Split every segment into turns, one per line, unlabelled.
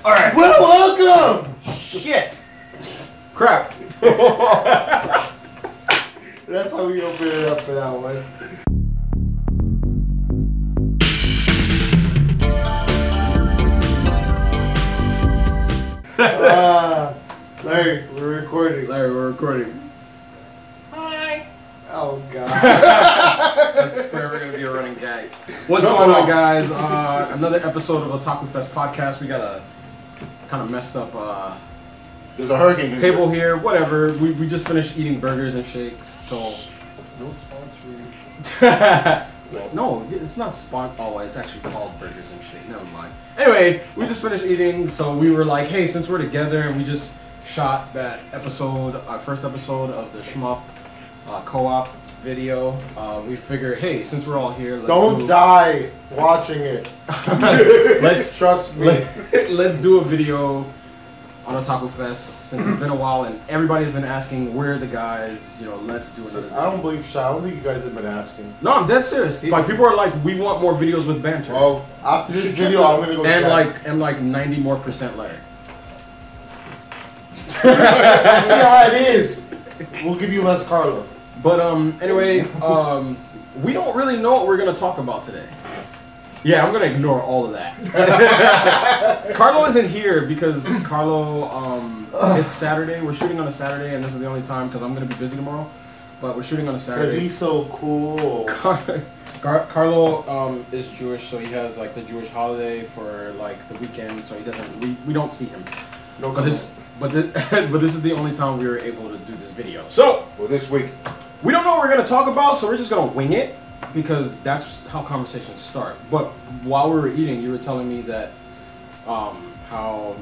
Alright.
Well, welcome!
Shit. Crap.
That's how we open it up for that one. Larry, we're recording.
Hi.
Oh, God.
This is forever going to be a running gag. What's going on, guys? Another episode of OtakuFest podcast. We got a kind of messed up
there's a hurricane
table here. Whatever. We just finished eating burgers and shakes, so...
No sponsoring.
No, it's not Oh, it's actually called burgers and shake. Never mind. Anyway, we just finished eating, so we were like, hey, since we're together and we just shot that episode, our first episode of the Shmup co-op video, we figured, hey, since we're all here,
Don't die watching it.
Let's
trust me.
Let's do a video on OtakuFest since it's been a while and everybody's been asking where are the guys, let's do another video.
I don't believe so. I don't think you guys have been asking.
No, I'm dead serious. Like, people are like, we want more videos with banter.
Well, after this video, I'm gonna go
and like 90% more Larry.
See how it is. We'll give you less Carlo.
But anyway, we don't really know what we're gonna talk about today. Yeah, I'm gonna ignore all of that. Carlo isn't here because Carlo, it's Saturday. We're shooting on a Saturday, and this is the only time because I'm gonna be busy tomorrow. But we're shooting on a Saturday.
Because he's so cool.
Carlo is Jewish, so he has like the Jewish holiday for like the weekend, so he doesn't. We don't see him.
No,
but this is the only time we were able to do this video. So
well, this week
we don't know what we're gonna talk about, so we're just gonna wing it because that's how conversations start. But while we were eating, you were telling me that how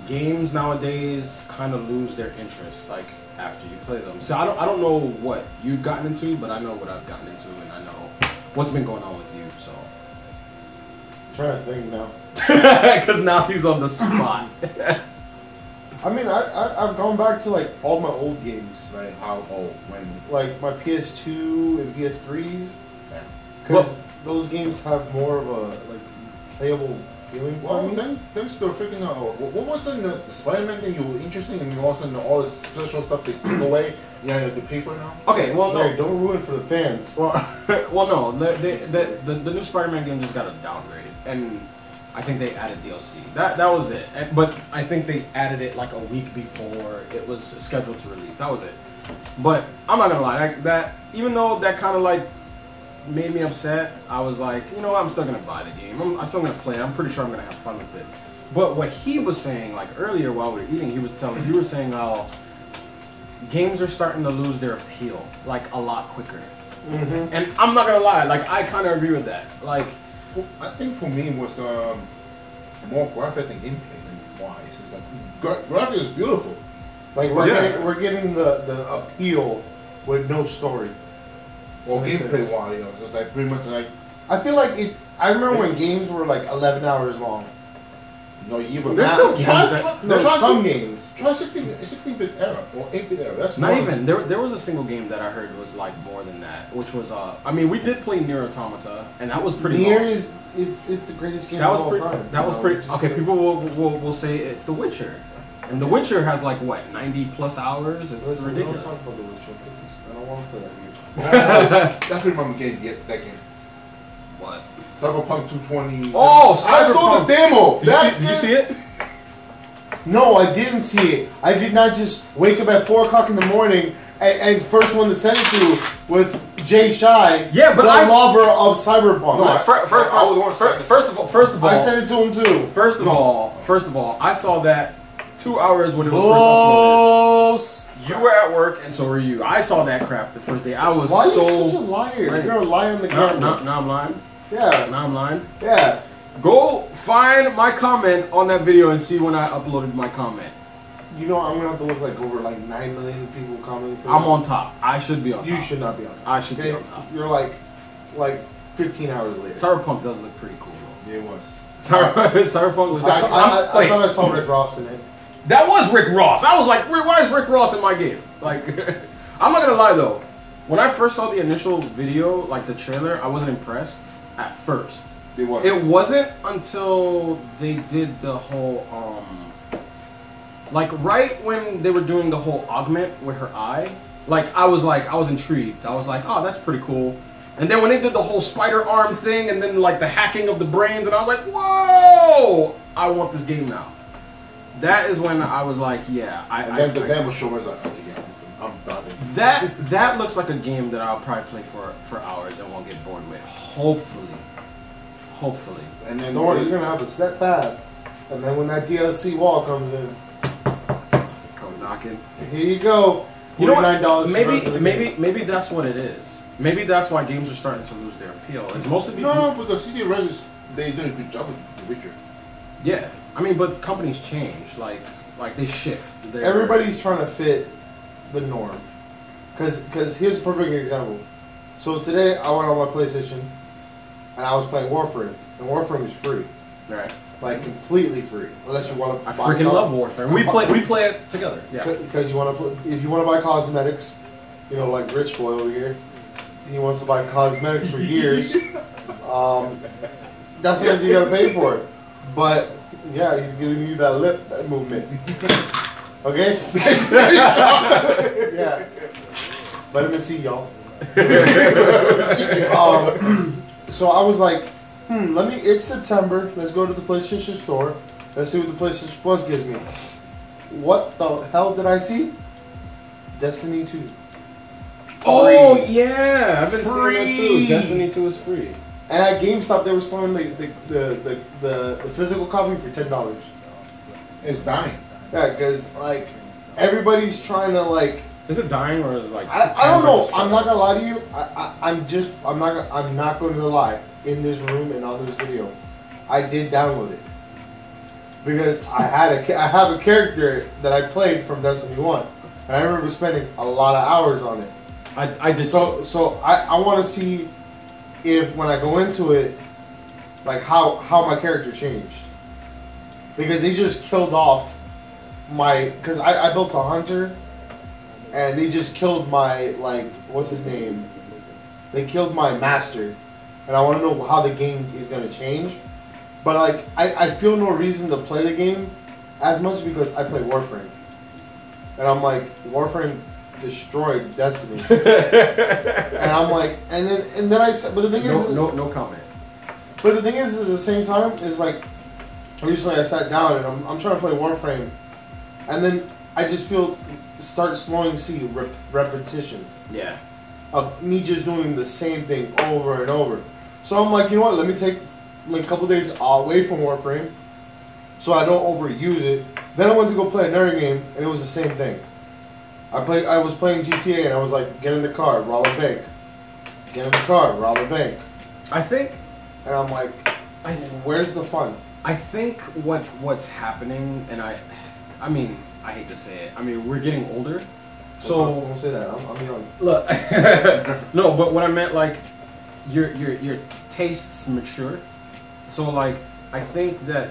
games nowadays kind of lose their interest like after you play them. So I don't know what you've gotten into, but I know what I've gotten into, and I know what's been going on with you. So
I'm trying to think now.
Because now he's on the spot.
I mean, I've gone back to like all my old games.
like how old when
Like my PS2 and PS3s.
yeah.
Because those games have more of a like playable feeling for
Well,
me.
then thanks to freaking what was in the Spider-Man thing you were interesting and you also in all this special stuff they took away. Yeah, you have to pay for it now.
Okay, well no.
Larry, don't ruin it for the fans.
Well no. The new Spider-Man game just got a downgrade, and I think they added DLC. That was it. But I think they added it like a week before it was scheduled to release. That was it. But I'm not gonna lie, that even though that kind of like made me upset, I was like, you know what, I'm still gonna buy the game. I'm still gonna play it. I'm pretty sure I'm gonna have fun with it. But what he was saying, like earlier while we were eating, you were saying how games are starting to lose their appeal like a lot quicker.
Mm-hmm.
And I'm not gonna lie, like I kind of agree with that. Like,
I think for me it was more graphic and gameplay than wise. It's like graphic is beautiful.
Like we're getting the appeal with no story.
Well, gameplay wise, so it's like pretty much like
I feel like it. I remember when games were like 11 hours long.
no even
There's still games
some games.
Try 16-bit era or 8-bit era. That's
not
more
even there was a single game that I heard was like more than that, which was I mean, we did play Nier Automata, and that was pretty.
Nier
long.
is it's the greatest game
That was
of all
pretty.
time.
That was pretty. Okay, people will say it's The Witcher, and The Witcher has like what 90+ hours. It's
Listen,
ridiculous.
Don't talk about The Witcher, please. I don't want to play that game.
Definitely remember getting that game.
What?
Cyberpunk 220.
Oh,
I saw the demo.
Did you see it?
No, I didn't see it. I did not just wake up at 4 o'clock in the morning and first one to send it to was Jay Shy,
Yeah, but
the
I
lover of Cyberpunk.
No,
First of all,
I sent it to him too.
First of all, I saw that 2 hours when it was first uploaded. You were at work, and so were you. I saw that crap the first day. I was
Why are
so.
you such a liar?
Right.
You're a liar on the camera.
Now I'm lying.
Yeah.
Now I'm lying.
Yeah.
Go find my comment on that video and see when I uploaded my comment.
You know, I'm gonna have to look like over like 9 million people commenting.
I'm on top. I should be on top.
You should not be on top.
I should be on top.
You're like 15 hours later.
Cyberpunk does look pretty cool though.
Yeah, it was.
Cyberpunk was.
I thought I saw Rick Ross in it.
That was Rick Ross. I was like, why is Rick Ross in my game? Like, I'm not gonna lie though. When I first saw the initial video, like the trailer, I wasn't impressed at first.
They what?
It wasn't until they did the whole like right when they were doing the whole augment with her eye. I was intrigued. I was like, oh, that's pretty cool. And then when they did the whole spider arm thing, and then like the hacking of the brains, and I was like, whoa, I want this game now. That is when I was like, yeah.
And then the demo show was like, okay, yeah, I'm done.
That looks like a game that I'll probably play for hours and won't get bored with. Hopefully.
And then don't worry, he's gonna have a set path. And then when that DLC wall comes in,
come knocking.
Here you go.
You know what?
$49.
Maybe that's what it is. Maybe that's why games are starting to lose their appeal. It's mostly people.
No, because CD Projekt they did a good job with The Witcher.
Yeah, I mean, but companies change. Like they shift.
Everybody's trying to fit the norm. Because here's a perfect example. So today I went on my PlayStation and I was playing Warframe. And Warframe is free.
Right.
Like completely free, unless you want to.
I freaking love Warframe. We play it together. Yeah.
Because you want to, if you want to buy cosmetics, you know, like Rich Boy over here, he wants to buy cosmetics for years. That's what you gotta pay for it. But yeah, he's giving you that lip movement. Okay. Yeah. Let me see y'all. So I was like, it's September. Let's go to the PlayStation Store. Let's see what the PlayStation Plus gives me. What the hell did I see? Destiny 2.
Oh yeah, I've been seeing that too. Destiny 2 is free.
And at GameStop, they were selling the physical copy for $10.
It's dying.
Yeah, because like everybody's trying to like.
Is it dying or is it like?
I don't know. I'm not gonna lie to you. I'm not going to lie. In this room and on this video, I did download it because I have a character that I played from Destiny 1, and I remember spending a lot of hours on it.
I did.
So I want to see if when I go into it, like how my character changed, because they just killed off because I built a hunter, and they just killed my what's his name? They killed my master. And I want to know how the game is going to change. But I feel no reason to play the game as much because I play Warframe. And I'm like, Warframe destroyed Destiny. And I'm like, and then I said, but the thing is,
no comment.
But the thing is, at the same time, is like, recently I sat down and I'm trying to play Warframe, and then I just start slowing repetition.
Yeah.
Of me just doing the same thing over and over. So I'm like, you know what? Let me take a couple days away from Warframe, so I don't overuse it. Then I went to go play another game, and it was the same thing. I was playing GTA, and I was like, get in the car, rob a bank. Get in the car, rob a bank.
I think,
and I'm like, where's the fun?
I think what's happening, and I mean, I hate to say it. I mean, we're getting older. So
don't say that. I'm young.
Look, no, but what I meant, like, your tastes mature. So like, I think that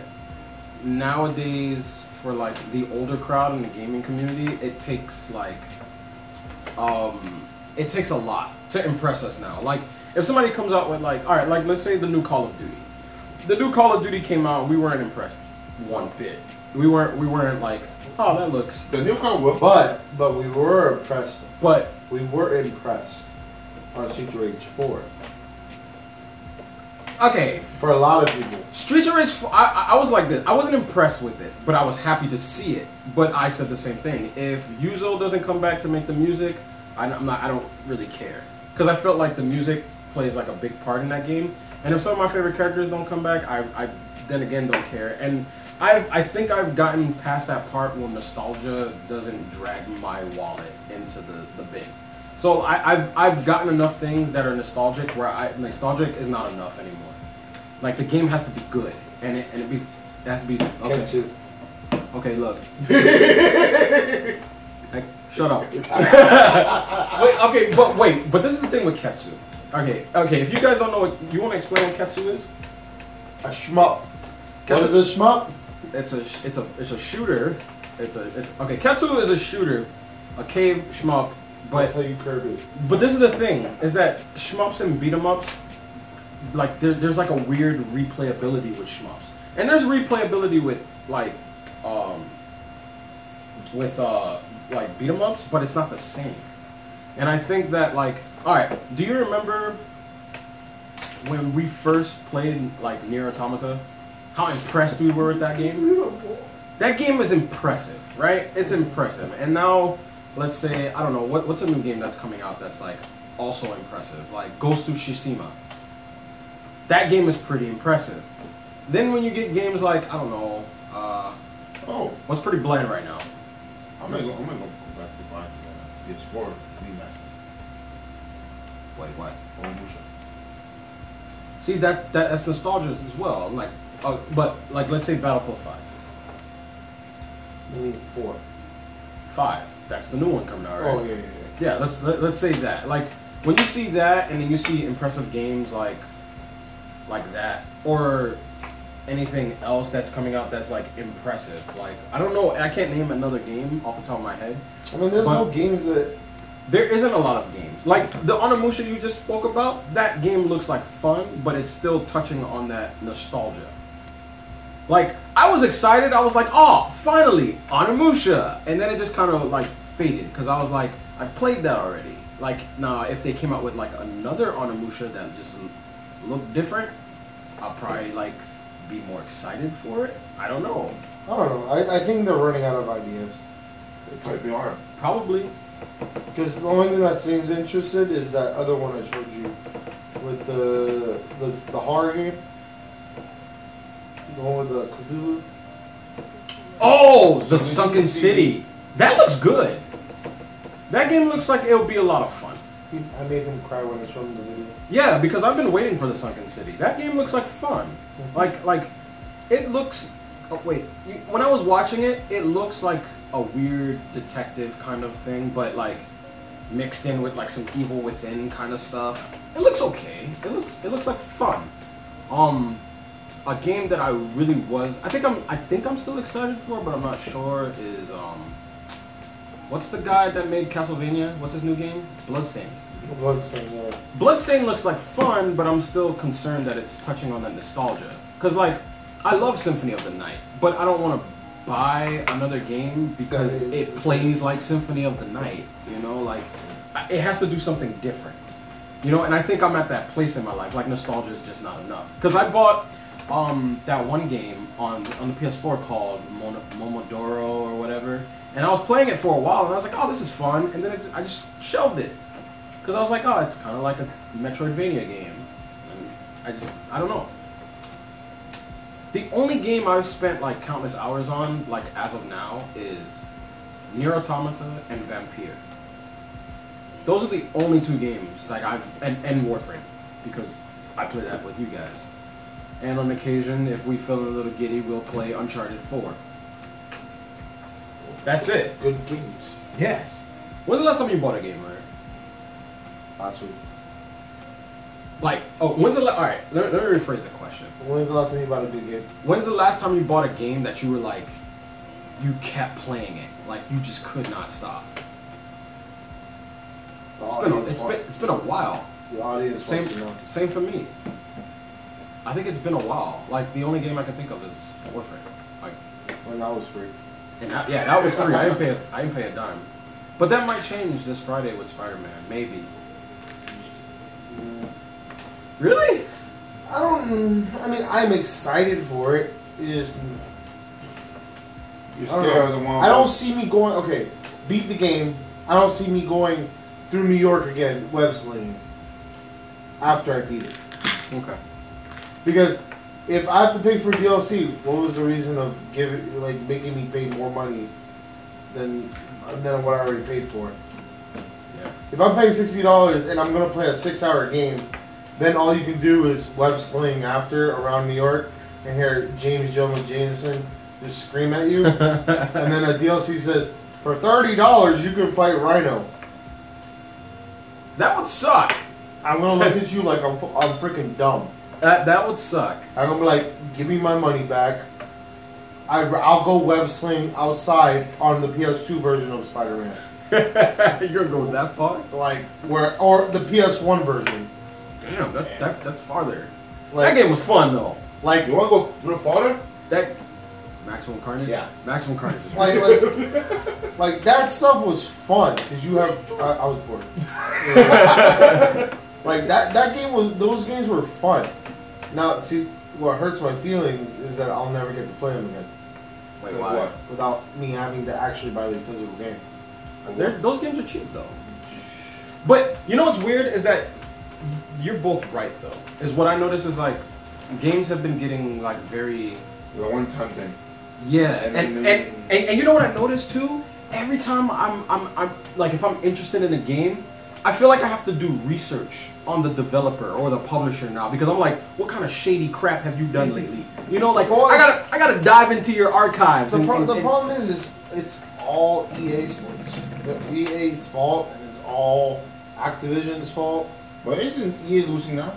nowadays for like the older crowd in the gaming community, it takes like, it takes a lot to impress us now. Like, if somebody comes out with like, all right, like let's say the new Call of Duty. The new Call of Duty came out, we weren't impressed one bit. We weren't like, oh, that looks.
The new Call of
But we were impressed.
But
we were impressed on Street Rage 4.
Okay.
For a lot of people.
Street Rage 4, I was like this. I wasn't impressed with it, but I was happy to see it. But I said the same thing. If Yuzo doesn't come back to make the music, I don't really care. Because I felt like the music plays like a big part in that game. And if some of my favorite characters don't come back, I then again don't care. And I think I've gotten past that part where nostalgia doesn't drag my wallet into the bin. So I've gotten enough things that are nostalgic where nostalgic is not enough anymore. Like, the game has to be good, and it has to be okay.
Ketsu.
Okay, look. Like, shut up. But this is the thing with Ketsu. Okay. If you guys don't know what you want to explain what Ketsu is.
A shmup. What is a shmup?
It's a shooter. Okay. Ketsu is a shooter, a cave shmup. But
that's how you curve it.
But this is the thing: is that shmups and beat 'em ups, like there's like a weird replayability with shmups, and there's replayability with like like beat 'em ups, but it's not the same. And I think that like, all right, do you remember when we first played like Nier Automata? How impressed we were with that game? That game is impressive, right? It's impressive. And now, let's say, I don't know, what's a new game that's coming out that's like also impressive? Like Ghost of Tsushima. That game is pretty impressive. Then when you get games like, I don't know, what's pretty bland right now?
I'm gonna go back to buy PS4 remaster.
Like what?
Onimusha.
See, that's nostalgia as well. Like, but like, let's say Battlefield 5.
You mean 4?
5. That's the new one coming out, right?
Oh yeah.
Yeah, let's say that. Like when you see that, and then you see impressive games like that, or anything else that's coming out that's like impressive. Like I don't know, I can't name another game off the top of my head.
I mean, there's no games that.
There isn't a lot of games. Like the Onimusha you just spoke about, that game looks like fun, but it's still touching on that nostalgia. Like, I was excited, I was like, oh, finally, Onimusha! And then it just kind of like faded, because I was like, I've played that already. Like, nah, if they came out with like another Onimusha that just looked different, I'll probably like be more excited for it. I don't know.
I don't know. I think they're running out of ideas.
It might be hard.
Probably.
Because the only thing that seems interested is that other one I showed you with the horror game. The one with the Cthulhu.
Oh, the Sunken City. That looks good. That game looks like it'll be a lot of fun.
I made him cry when I showed him the video.
Yeah, because I've been waiting for the Sunken City. That game looks like fun. Like, it looks. Oh wait, when I was watching it, it looks like a weird detective kind of thing, but like mixed in with like some Evil Within kind of stuff. It looks okay. It looks like fun. A game that I really was. I think I'm still excited for, but I'm not sure. Is what's the guy that made Castlevania? What's his new game? Bloodstained.
Bloodstain, yeah.
Bloodstained looks like fun, but I'm still concerned that it's touching on that nostalgia. Cause like, I love Symphony of the Night, but I don't want to buy another game because it plays like Symphony of the Night. You know, like it has to do something different. You know, and I think I'm at that place in my life. Like nostalgia is just not enough. Cause I bought that one game on the PS4 called Momodoro or whatever, and I was playing it for a while, and I was like, oh, this is fun, and then I just shelved it. Because I was like, oh, it's kind of like a Metroidvania game. And I don't know. The only game I've spent like countless hours on, like as of now, is Nier Automata and Vampire. Those are the only two games like and Warframe, because I play that with you guys. And on occasion, if we feel a little giddy, we'll play Uncharted 4. That's it.
Good games.
Yes. When's the last time you bought a game, Larry?
Last week.
Like, when's the alright, let me rephrase the question.
When's the last time you bought a good game?
When's the last time you bought a game that you were like, you kept playing it, like you just could not stop? It's been a while.
The audience
same for me. I think it's been a while. Like the only game I can think of is Warfare. Like
when that was free.
And that was free. I didn't pay a dime. But that might change this Friday with Spider-Man, maybe. Really?
I mean, I'm excited for it. It just.
You're scared of the one.
I don't see me going. Okay, beat the game. I don't see me going through New York again, web slinging. After I beat it.
Okay.
Because if I have to pay for DLC, what was the reason of making me pay more money than what I already paid for?
Yeah.
If I'm paying $60 and I'm gonna play a 6-hour game, then all you can do is web sling after around New York and hear James Jones Jameson just scream at you, and then a DLC says for $30 you can fight Rhino.
That would suck.
I'm gonna look at you like I'm freaking dumb.
That would suck.
And I'm like, give me my money back. I'll go web sling outside on the PS2 version of Spider-Man.
You're gonna go that far?
Like or the PS1 version.
Damn, that's farther. That game was fun though.
Like,
You want to go a little farther?
That Maximum Carnage.
Yeah.
Maximum Carnage. Was
like that stuff was fun because you have. I was bored. Like that game was. Those games were fun. Now, see, what hurts my feelings is that I'll never get to play them again.
Wait,
Like
why?
what?
Without me having to actually buy the physical game.
Those games are cheap though. But you know what's weird is that you're both right though. Is what I notice is like games have been getting like very
The one-time thing.
yeah,
And
and you know what I noticed too? Every time I'm like if I'm interested in a game, I feel like I have to do research on the developer or the publisher now because I'm like, what kind of shady crap have you done lately? You know, like I gotta dive into your archives.
The problem is it's all EA sports. The EA's fault, and it's all Activision's fault.
But isn't EA losing now?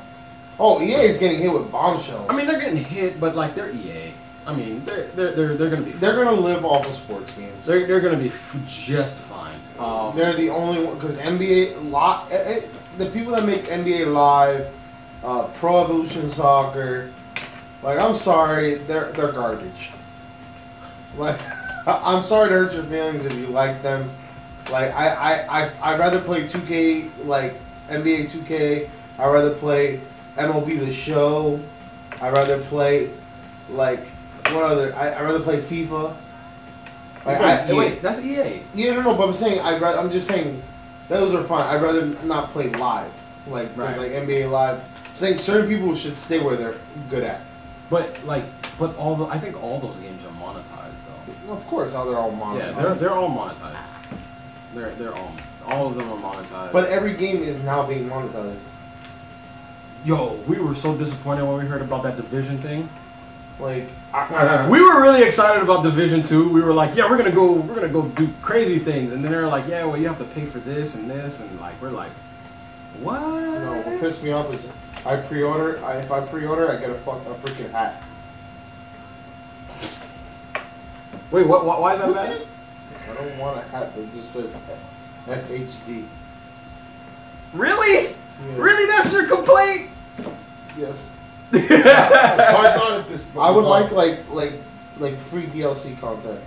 Oh, EA is getting hit with bombshells.
I mean, they're getting hit, but like they're EA. I mean, they're gonna be.
They're gonna live off of sports games.
They're gonna be just fine.
They're the only one because the people that make NBA Live, Pro Evolution Soccer, like I'm sorry, they're garbage. Like I'm sorry to hurt your feelings if you like them. Like I'd rather play 2K, like NBA 2K. I'd rather play MLB The Show. I'd rather play like what other? I'd rather play FIFA. Like,
wait, that's EA.
Yeah, no, but I'm just saying, those are fine. I'd rather not play live, like like NBA Live. I'm saying certain people should stay where they're good at.
But I think all those games are monetized though.
Of course, how they're all monetized.
Yeah, they're all monetized. They're all of them are monetized.
But every game is now being monetized.
Yo, we were so disappointed when we heard about that Division thing.
Like
We were really excited about Division 2. We were like, yeah, we're gonna go do crazy things, and then they're like, yeah, well, you have to pay for this, and like we're like, what?
No, what pissed me off is if I pre-order, I get a freaking hat.
Wait, what? Why is that bad?
I don't want a hat that just says SHD.
Really?
Yeah.
Really? That's your complaint?
Yes.
So I thought of this.
I would like free DLC content.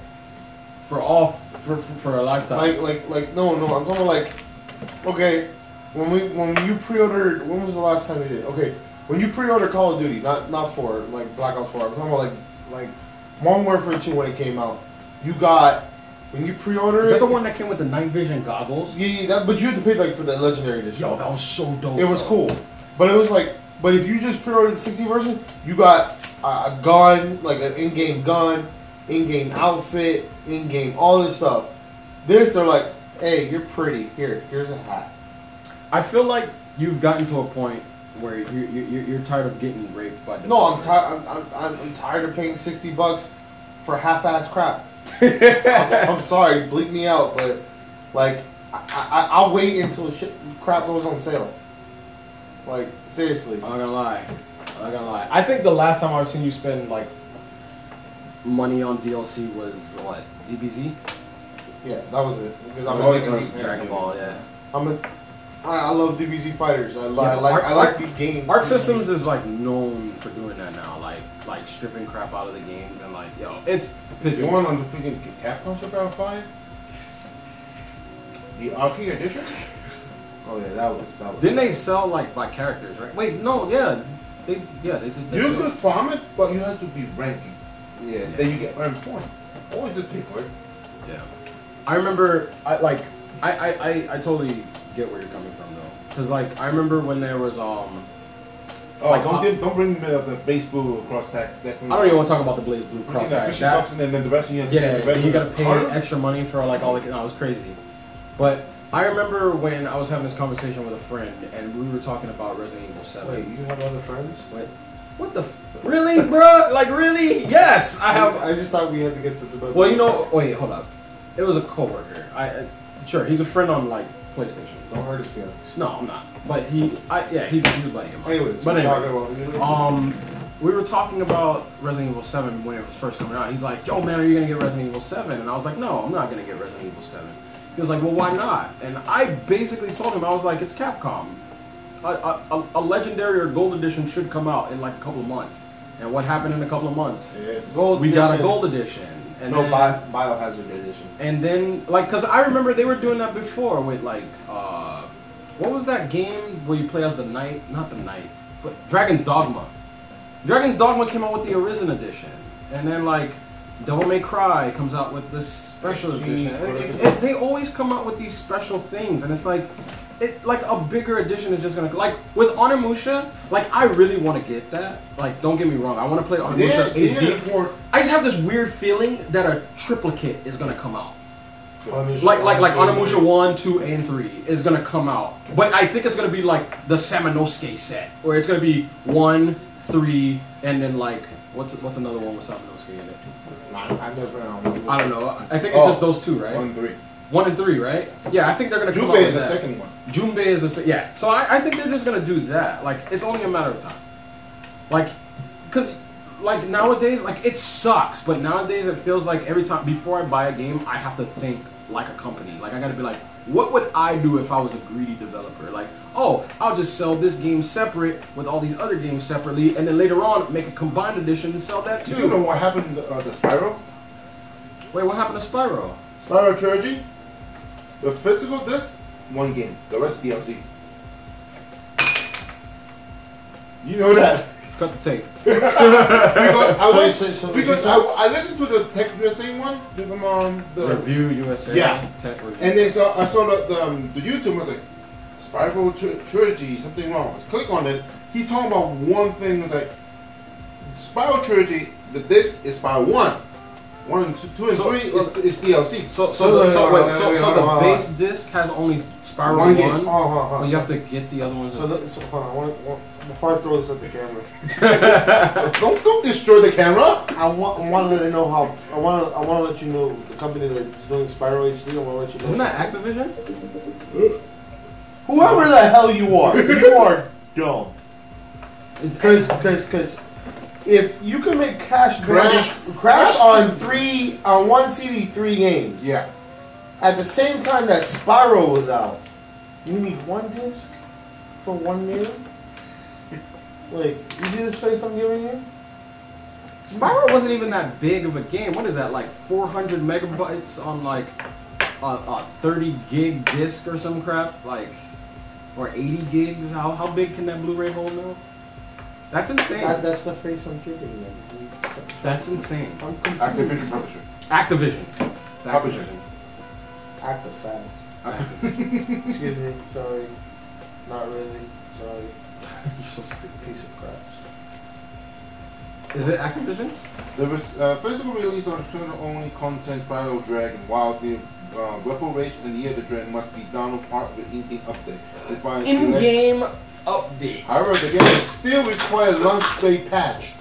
for a lifetime.
Like no, I'm talking about like, okay, when you pre-ordered, when was the last time you did? Okay, when you pre-ordered Call of Duty, not 4, like Black Ops 4. I'm talking about like Modern Warfare 2 when it came out. You got when you pre-ordered.
Is that the one that came with the night vision goggles?
Yeah, but you had to pay like for the Legendary Edition.
Yo, that was so dope.
It was cool, but it was like. But if you just pre-ordered the 60 version, you got a gun, like an in-game gun, in-game outfit, in-game all this stuff. This, they're like, hey, you're pretty. Here's a hat.
I feel like you've gotten to a point where you're tired of getting raped by.
No, I'm tired. I'm tired of paying $60 for half-ass crap. I'm sorry, bleep me out, but like, I'll wait until crap goes on sale. Like, seriously.
I'm not gonna lie. I think the last time I've seen you spend like money on DLC was what? DBZ?
Yeah, that was it. Because I'm a
Oh,
DBZ
because
fan.
Dragon Ball, yeah.
I love DBZ fighters. I
Yeah,
like the game.
Arc Systems is like known for doing that now, like stripping crap out of the games and like, yo, it's
You
pissing.
want on the freaking Capcom Survival 5? The arcade edition?
Oh yeah, that was.
Didn't they sell like by characters, right? Wait, no, they did.
You could farm it, but you have to be ranking.
Yeah.
Then you get earned point. Or just pay for it.
Yeah. I remember, I totally get where you're coming from though, because like I remember when there was
Oh,
like,
don't bring me up the base blue cross tag.
I don't even want to talk about the Blaze Blue cross tag.
$50 and then the rest of you have to pay the rest
you
of
gotta
the
pay
card?
extra money for like all the. No, it was crazy. But I remember when I was having this conversation with a friend and we were talking about Resident Evil 7.
Wait, you have other friends?
Wait, what the? Really, bro? Like really? Yes, I have.
I just thought we had to get something about.
Well, you know, wait, hold up. It was a coworker. Sure, he's a friend on like PlayStation.
Don't hurt his feelings.
No, I'm not. But he's a buddy of mine.
Anyways,
but
we're
anyway,
talking about.
We were talking about Resident Evil 7 when it was first coming out. He's like, "Yo, man, are you gonna get Resident Evil 7?" And I was like, "No, I'm not gonna get Resident Evil 7." He was like, "Well, why not?" And I basically told him, I was like, "It's Capcom. a legendary or gold edition should come out in like a couple of months. And what happened in a couple of months?
Yes.
Gold
We got a
edition.
gold edition. And
No,
then,
Biohazard edition.
and then like, cause I remember they were doing that before with like, what was that game where you play as the knight? Not the knight, but Dragon's Dogma. Dragon's Dogma came out with the Arisen edition, and then like Devil May Cry comes out with this special edition. They always come out with these special things, and it's like, like a bigger edition is just gonna like with Onimusha. Like I really want to get that. Like don't get me wrong, I want to play Onimusha HD. I just have this weird feeling that a triplicate is gonna come out. Like Onimusha 1, 2, and 3 is gonna come out, but I think it's gonna be like the Samanosuke set, where it's gonna be 1, 3, and then like what's another one with Samanosuke in it?
I've never
I don't know. I think it's just those two, right?
1 and 3.
1 and 3, right? Yeah, I think they're gonna come out
Junpei
with
is the
that.
second one.
Junpei is the yeah. So I think they're just gonna do that. Like it's only a matter of time. Like, cause like nowadays, like it sucks, but nowadays it feels like every time before I buy a game, I have to think like a company. Like I gotta be like, what would I do if I was a greedy developer? Like, oh, I'll just sell this game separate with all these other games separately, and then later on make a combined edition and sell that too.
Did you know what happened to the Spyro?
Wait, what happened to Spyro?
Spyro Trilogy? The physical disc, one game. The rest DLC. You know that.
Cut the tape.
Because I listened to the Tech USA one, the
Review USA.
Yeah.
Tech review.
and then I saw the YouTube. I was like, Spyro Trilogy, something wrong. I click on it. He talking about one thing. It's like Spyro Trilogy. The disc is Spyro 1. 1 and 2 and 3 is DLC.
So the base disc has only Spyro 1, but you have to get the other ones.
So hold on, before I throw this at the camera,
don't destroy the camera.
I want to let you know how I want to let you know the company that's doing Spyro HD. I want to let you know.
Isn't that Activision?
Whoever the hell you are dumb. Because if you can make Crash on one CD 3 games.
Yeah.
At the same time that Spyro was out, you need one disc for one game? Like, you see this face I'm giving you?
Spyro wasn't even that big of a game. What is that, like 400 megabytes on like a 30 gig disc or some crap? Like, or 80 gigs? How big can that Blu-ray hold now? That's insane.
That's the face I'm giving you.
That's insane.
Activision publisher.
Activision. It's
Publisher.
Activision.
Actifast. Excuse me. Sorry. Not really. Sorry.
You're so stupid.
Piece of crap.
Is it Activision?
There was physical release on return-only content Spyro Dragon, while the Weapon Rage and the Year of the Dragon must be downloaded part of the in-game update.
In-game update.
However, the game will still require launch day patch.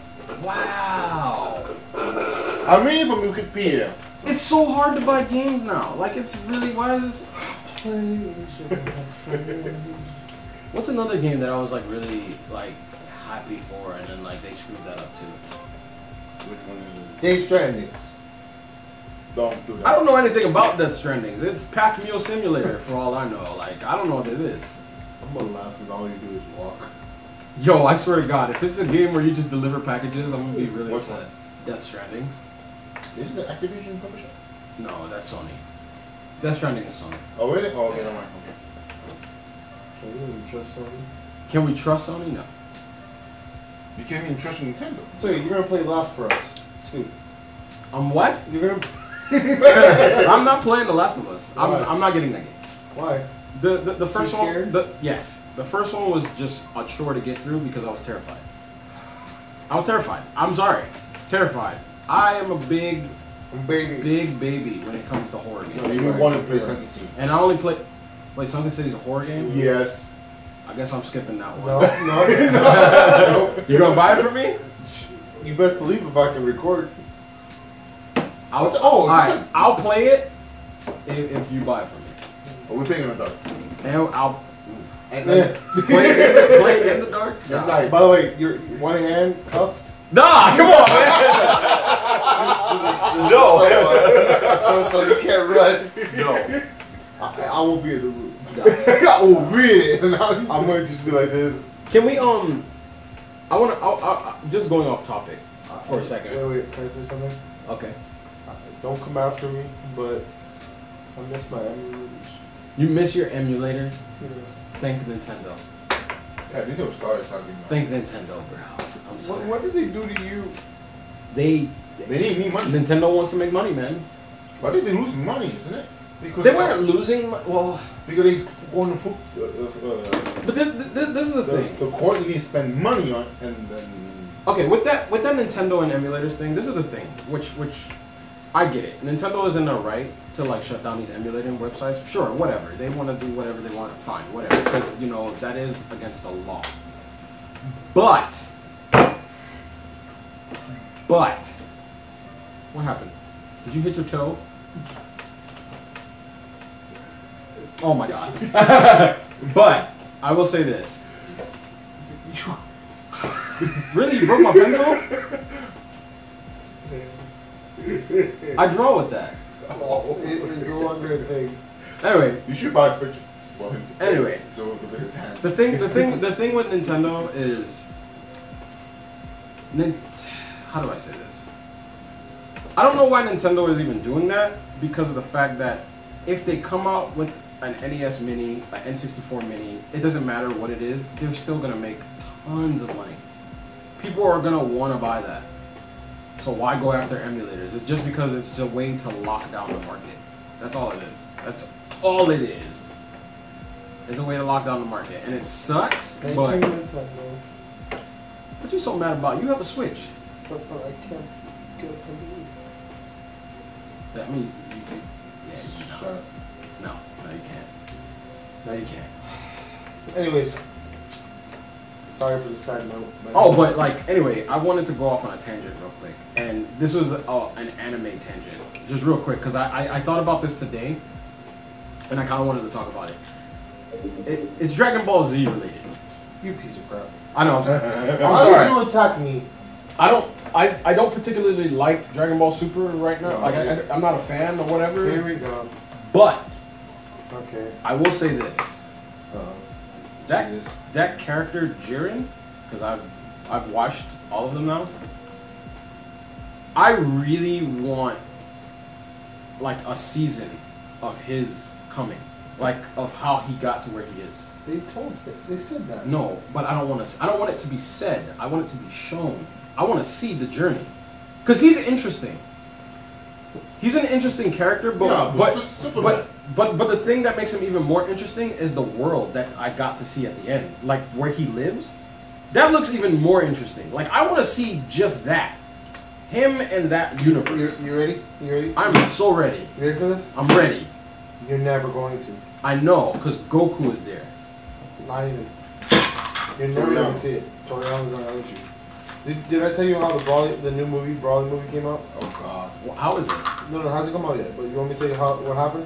Wow.
I'm reading from Wikipedia.
It's so hard to buy games now. Like, it's really, why is what's another game that I was like really like happy for, and then like they screwed that up too?
Which one is it?
Death Stranding.
Don't do that.
I don't know anything about Death Stranding. It's Pack Mule Simulator for all I know. Like, I don't know what it is.
I'm gonna laugh because all you do is walk.
Yo, I swear to God, if it's a game where you just deliver packages, I'm gonna be really
What's
upset. Death Stranding?
Is it the Activision publisher?
No, that's Sony. Death Stranding is Sony.
Oh, really? Oh, okay, never mind. Okay.
Can you even trust Sony?
Can we trust Sony? No.
You can't even trust Nintendo.
So you're gonna play Last for Us too.
What?
You're gonna.
I'm not playing The Last of Us.
Why?
I'm not getting that game.
Why?
The first one.
scared?
Yes, the first one was just a chore to get through because I was terrified. I was terrified. I'm sorry, terrified. I am a big baby when it comes to horror games.
No, you want to play Sunken City.
And I only play. Wait, Sunken City's a horror game?
Yes.
I guess I'm skipping that one.
No.
You gonna buy it for me?
You best believe if I can record.
I'll play it if you buy it for me.
Oh, we're playing in the dark.
And I'll
At night.
play it in the dark.
At night.
By the way, your one hand cuffed.
Nah, come on, man. No.
So you can't run.
No.
I won't be in the room.
Oh, really?
I'm gonna just be like this.
Can we I just going off topic for a second.
Wait, can I say something?
Okay.
Don't come after me, but I miss my emulators.
You miss your emulators?
Yes.
Thank Nintendo.
Yeah, they don't start talking about.
Thank Nintendo, bro. I'm sorry.
What did they do to you?
They need money.
Nintendo wants to make money, man.
But they've been losing money, isn't it? Because
They weren't losing. Well,
because they going to
but this is the thing.
the court you need to spend money on, and then
Okay, with that Nintendo and emulators thing, this is the thing, which I get it. Nintendo is in their right to like shut down these emulating websites. Sure, whatever. They want to do whatever they want. Fine, whatever. Because that is against the law. But what happened? Did you hit your toe? Oh my god. But I will say this. Really? You broke my pencil? I draw with that.
It's no longer a thing.
Anyway,
you should buy a fridge for him.
Anyway.
So with his hand.
the thing with Nintendo is, how do I say this? I don't know why Nintendo is even doing that, because of the fact that if they come out with an NES Mini, an N64 Mini, it doesn't matter what it is, they're still gonna make tons of money. People are gonna want to buy that. So why go after emulators? It's just because it's a way to lock down the market. That's all it is. That's all it is. It's a way to lock down the market, and it sucks.
Thank
But
you, Nintendo.
what you so mad about? You have a Switch.
But I can't get it.
I mean, you can. Yeah,
Shut up.
no, you can't. No, you can't.
Anyways, sorry for the side note.
Oh, but anyway, I wanted to go off on a tangent real quick, and this was an anime tangent, just real quick, because I thought about this today, and I kind of wanted to talk about it. It's Dragon Ball Z related.
You piece of crap.
I know. I'm
Why
sorry.
would you attack me?
I don't particularly like Dragon Ball Super right now. I'm not a fan or whatever.
Here we go.
But
Okay.
I will say this:
Jesus.
that character Jiren, because I've watched all of them now. I really want like a season of his coming, like of how he got to where he is.
They said that.
No, but I don't want it to be said. I want it to be shown. I want to see the journey, because he's interesting. He's an interesting character, but
Yeah,
but the thing that makes him even more interesting is the world that I got to see at the end, like where he lives. That looks even more interesting. Like I want to see just that, him and that universe.
You ready? You ready?
I'm so ready.
You ready for this?
I'm ready.
You're never going to.
I know, because Goku is there.
Not even. You're never going to see it. Toriyama's not going to let you. Did I tell you how the new movie, Brawley movie came out?
Oh God.
Well, how is it?
No, it hasn't come out yet. But you want me to tell you what happened?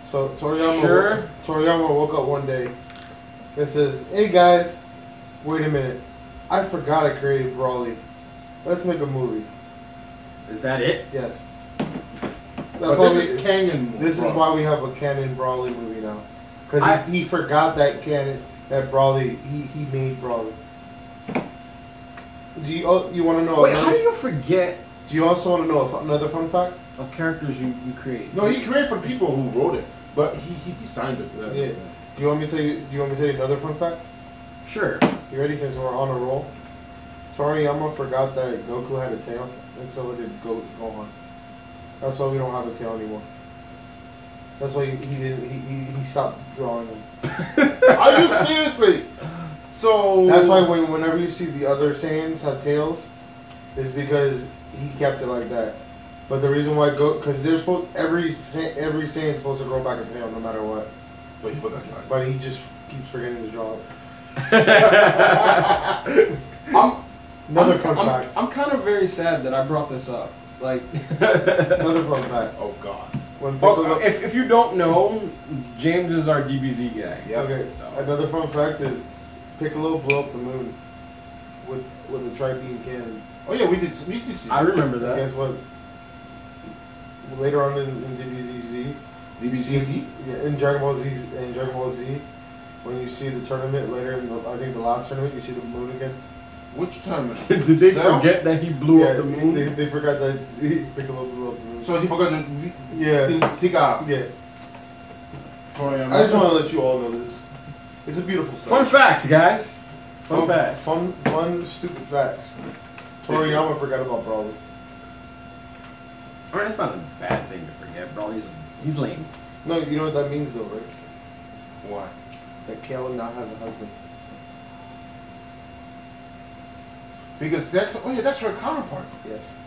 So
Sure.
Toriyama woke up one day and says, "Hey guys, wait a minute. I forgot I created Brawley. Let's make a movie."
Is that it?
Yes.
But this is canon.
This is why we have a canon Brawley movie now, because he forgot that Brawley he made Brawley. Do you want to know?
Wait, how do you forget
Do you also want to know another fun fact?
of characters you create?
No, he created for people who wrote it, but he designed it.
Yeah. Do you want me to tell you? Do you want me to tell you another fun fact?
Sure.
You ready? Since we're on a roll, Toriyama forgot that Goku had a tail, and so did Gohan. That's why we don't have a tail anymore. That's why he stopped drawing them.
Are you seriously? So
That's why whenever you see the other Saiyans have tails, is because he kept it like that. But the reason why because they're supposed every Saiyan's supposed to grow back a tail no matter what.
But he forgot to draw it.
But he just keeps forgetting to draw it. Another fun fact.
I'm kind of very sad that I brought this up. Like
Another fun fact.
Oh God.
When Piccolo,
if you don't know, James is our DBZ guy.
Yeah.
Okay. Another fun fact is Piccolo blew up the moon with a tri-beam cannon.
Oh yeah, we used to see.
I remember that.
And guess what? Later on in DBZZ,
DBZ?
Yeah, in Dragon Ball Z, when you see the tournament later in I think the last tournament, you see the moon again.
Which tournament?
Did they forget that he blew up the moon?
They forgot that Piccolo blew up the moon.
So he forgot to take out.
Yeah. I just want to let you all know this. It's a beautiful stuff.
Fun facts, guys. Fun facts.
Fun, stupid facts. Toriyama forgot about Broly.
I mean, it's not a bad thing to forget. Broly's he's lame.
No, you know what that means though, right?
Why?
That Kale now has a husband.
Because that's her counterpart.
Yes.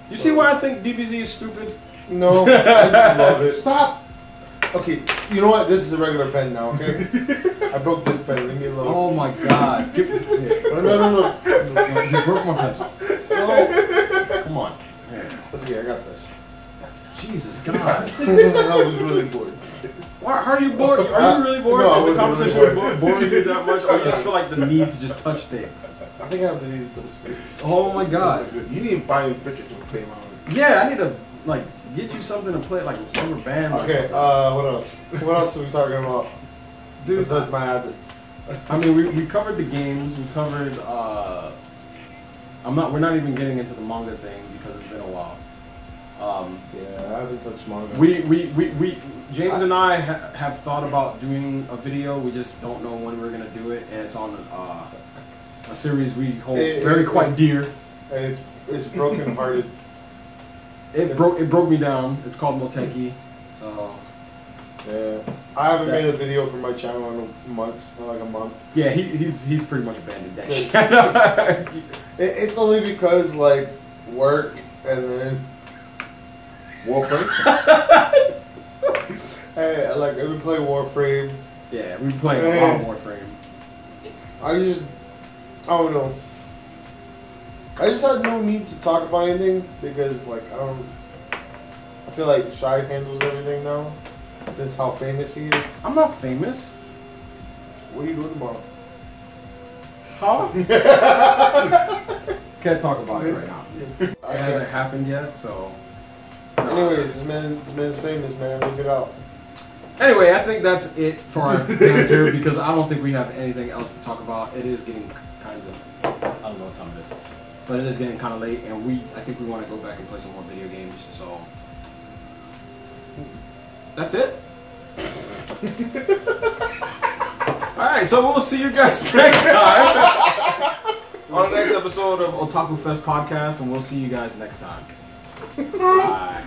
You see why I think DBZ is stupid?
No, I just love it.
Stop!
Okay, you know what? This is a regular pen now, okay? I broke this pen. Leave me alone.
Oh my god.
No.
You broke my pencil.
No.
Come on. Here.
That's okay, I got this.
Jesus God.
I was really bored.
Why, are you bored? Are you really bored?
No, I
Is the
wasn't
conversation
really
boring you that much? Or you just feel like the need to just touch things?
I think I have to use those space.
Oh my god.
You need to buy a fidget to play around with.
Yeah, I need to like get you something to play, like a rubber band.
Okay, what else? What else are we talking about?
Dude,
besides my habits.
I mean, we covered the games. We covered. We're not even getting into the manga thing because it's been a while.
Yeah, I haven't touched manga.
James and I have thought about doing a video. We just don't know when we're gonna do it, and it's on a series we hold quite dear.
And it's broken hearted.
It broke me down. It's called Moteki. So
yeah, I haven't made a video for my channel in months, like a month.
Yeah, he's pretty much abandoned that shit.
It's only because like work and then
Warframe?
Hey, like we play Warframe.
Yeah, we play a lot of Warframe.
I don't know. I just had no need to talk about anything because like I feel like Shy handles everything now. Since how famous he is.
I'm not famous.
What are you doing tomorrow?
Huh? Can't talk about it right now. It hasn't happened yet, so.
Anyways, this man's famous, man. Look it out.
Anyway, I think that's it for our banter because I don't think we have anything else to talk about. It is getting kind of, I don't know what time it is, but it is getting kind of late, and I think we want to go back and play some more video games. So that's it. All right, so we'll see you guys next time on the next episode of OtakuFest podcast, and we'll see you guys next time. Bye.